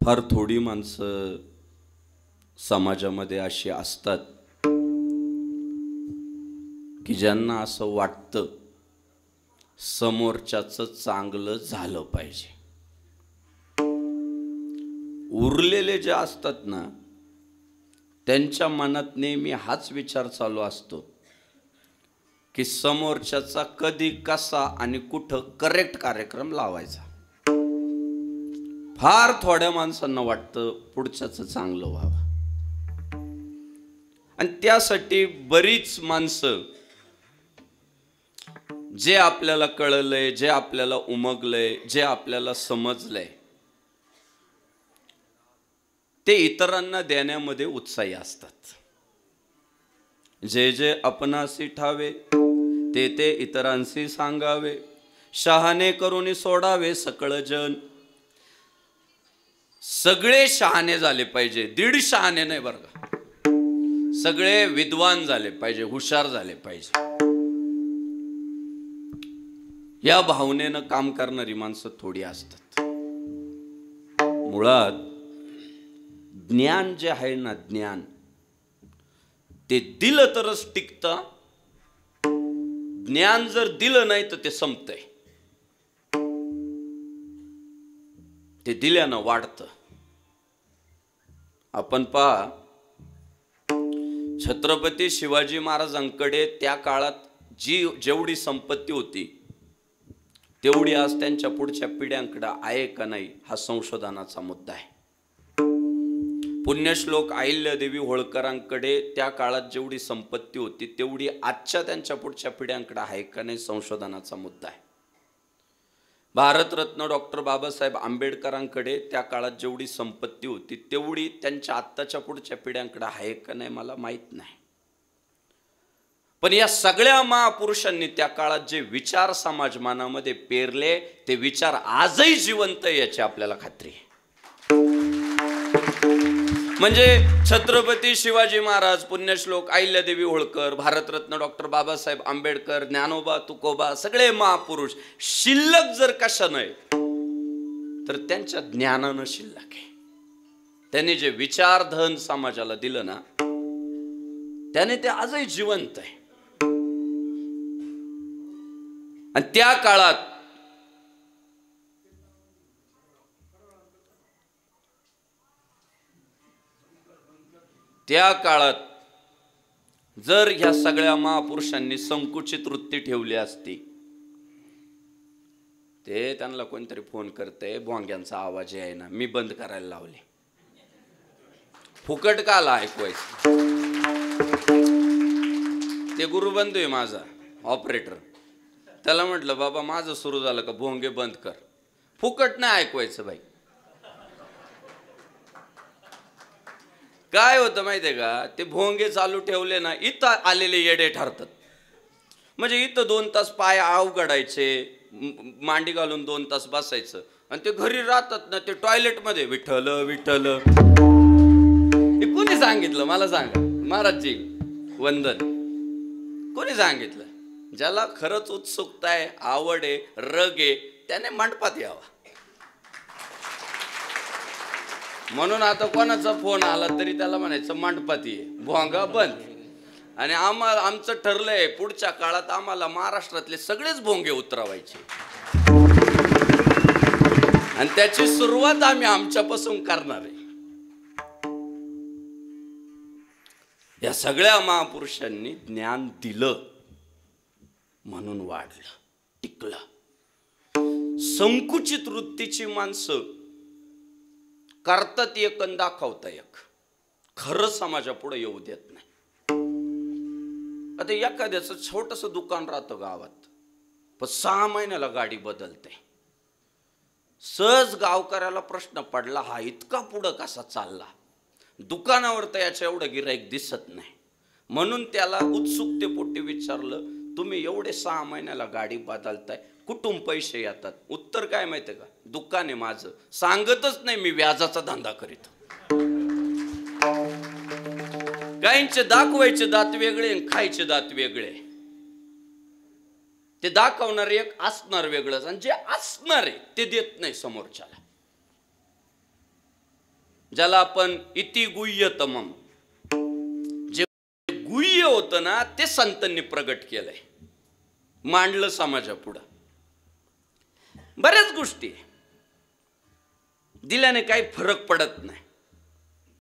फार थोडी माणसं समाजामध्ये अशी असतात की ज्यांना असं वाटतं समोरच्याचं चांगलं झालं पाहिजे. उरलेले जे असतात ना त्यांच्या मनात नेहमी हाच विचार चालू असतो की समोरच्याचा कधी कसा आणि कुठं करेक्ट कार्यक्रम लावायचा. फार थोड्या माणसांना वाटतं पुढच्याचं चांगलं व्हावं आणि त्यासाठी बरीच माणसं जे आपल्याला कळलंय, जे आपल्याला उमगलंय, जे आपल्याला समजलंय ते इतरांना देण्यामध्ये उत्साही असतात. जे जे आपणासी ठावे ते ते इतरांशी सांगावे, शहाणे करून सोडावे सकळ जन. सगळे शहाणे झाले पाहिजे, दीड शहाणे नाही बरं का, सगळे विद्वान झाले पाहिजे, हुशार झाले पाहिजे. या भावनेनं काम करणारी माणसं थोडी असतात. मुळात ज्ञान जे आहे ना, ज्ञान ते दिलं तरच टिकतं. ज्ञान जर दिलं नाही तर ते संपतंय. ते दिल्यानं वाढतं. आपण पहा, छत्रपती शिवाजी महाराजांकडे त्या काळात जेवढी संपत्ती होती तेवढी आज त्यांच्या पुढच्या पिढ्यांकडे आहे का नाही हा संशोधनाचा मुद्दा आहे. पुण्यश्लोक अहिल्यादेवी होळकरांकडे त्या काळात जेवढी संपत्ती होती तेवढी आजच्या त्यांच्या पुढच्या पिढ्यांकडे आहे का नाही संशोधनाचा मुद्दा आहे. भारतरत्न डॉक्टर बाबासाहेब आंबेडकरांकडे त्या काळात जेवढी संपत्ती होती तेवढी त्यांच्या आत्ताच्या पुढच्या पिढ्यांकडे आहे का नाही मला माहीत नाही. पण या सगळ्या महापुरुषांनी त्या काळात जे विचार समाज मनामध्ये पेरले ते विचार आजही जिवंत आहे याची आपल्याला खात्री आहे. म्हणजे छत्रपती शिवाजी महाराज, पुण्यश्लोक अहिल्यादेवी होळकर, भारतरत्न डॉक्टर बाबासाहेब आंबेडकर, ज्ञानोबा तुकोबा सगळे महापुरुष शिल्लक जर कशा नाही तर त्यांच्या ज्ञानानं शिल्लक आहे. त्यांनी जे विचारधन समाजाला दिलं ना त्याने ते आजही जिवंत आहे. आणि त्या काळात जर ह्या सगळ्या महापुरुषांनी संकुचित वृत्ती ठेवली असती, ते त्यांना कोणतरी फोन करते, भोंग्यांचा आवाज आहे ना, मी बंद करायला लावले. फुकट का आला ऐकवायचं. ते गुरुबंधू आहे माझा ऑपरेटर, त्याला म्हटलं बाबा माझं सुरू झालं का भोंगे बंद कर. फुकट नाही ऐकवायचं बाई. काय होतं माहितीये का, ते भोंगे चालू ठेवले ना इथं आलेले येडे ठरतात. म्हणजे इथं 2 तास पाय अवघडायचे, मांडी घालून 2 तास बसायचं आणि ते घरी राहतात ना ते टॉयलेटमध्ये विठ्ठल विठ्ठल. हे कोणी सांगितलं मला सांगा महाराजजी वंदन. कोणी सांगितलं? ज्याला खरंच उत्सुकता आहे, आवड आहे, रग आहे त्याने मंडपात यावा. म्हणून आता कोणाचा फोन आला तरी त्याला म्हणायचं मंडपात ये, भोंगा बंद. आणि आमचं ठरलंय पुढच्या काळात आम्हाला महाराष्ट्रातले सगळेच भोंगे उतरवायचे आणि त्याची सुरुवात आम्ही आमच्यापासून करणार आहे. या सगळ्या महापुरुषांनी ज्ञान दिलं म्हणून वाढलं, टिकलं. संकुचित वृत्तीची माणसं करतात एक आणि दाखवता एक, खरं समाजापुढे येऊ देत नाही. आता एखाद्याचं छोटंसं दुकान राहतं गावात, पण 6 महिन्याला गाडी बदलते. सहज गावकऱ्याला प्रश्न पडला, हा इतका पुढं कसा चालला. दुकानावर तर याच्या एवढं गिराईक दिसत नाही. म्हणून त्याला उत्सुकतेपोटी विचारलं, तुम्ही एवढे 6 महिन्याला गाडी बदलताय, कुठून पैसे येतात? उत्तर काय माहिती का, दुकान आहे माझं. सांगतच नाही मी व्याजाचा धंदा करीत. गायींचे दाखवायचे दात वेगळे, खायचे दात वेगळे. ते दाखवणार एक, असणार वेगळंच. आणि जे असणार आहे ते देत नाही समोरच्याला. ज्याला आपण इति गुह्यतमम, जे गुह्य होतं ना ते संतांनी प्रगट केलंय, मांडलं समाजापुढं. बऱ्याच गोष्टी दिल्याने काही फरक पडत नाही.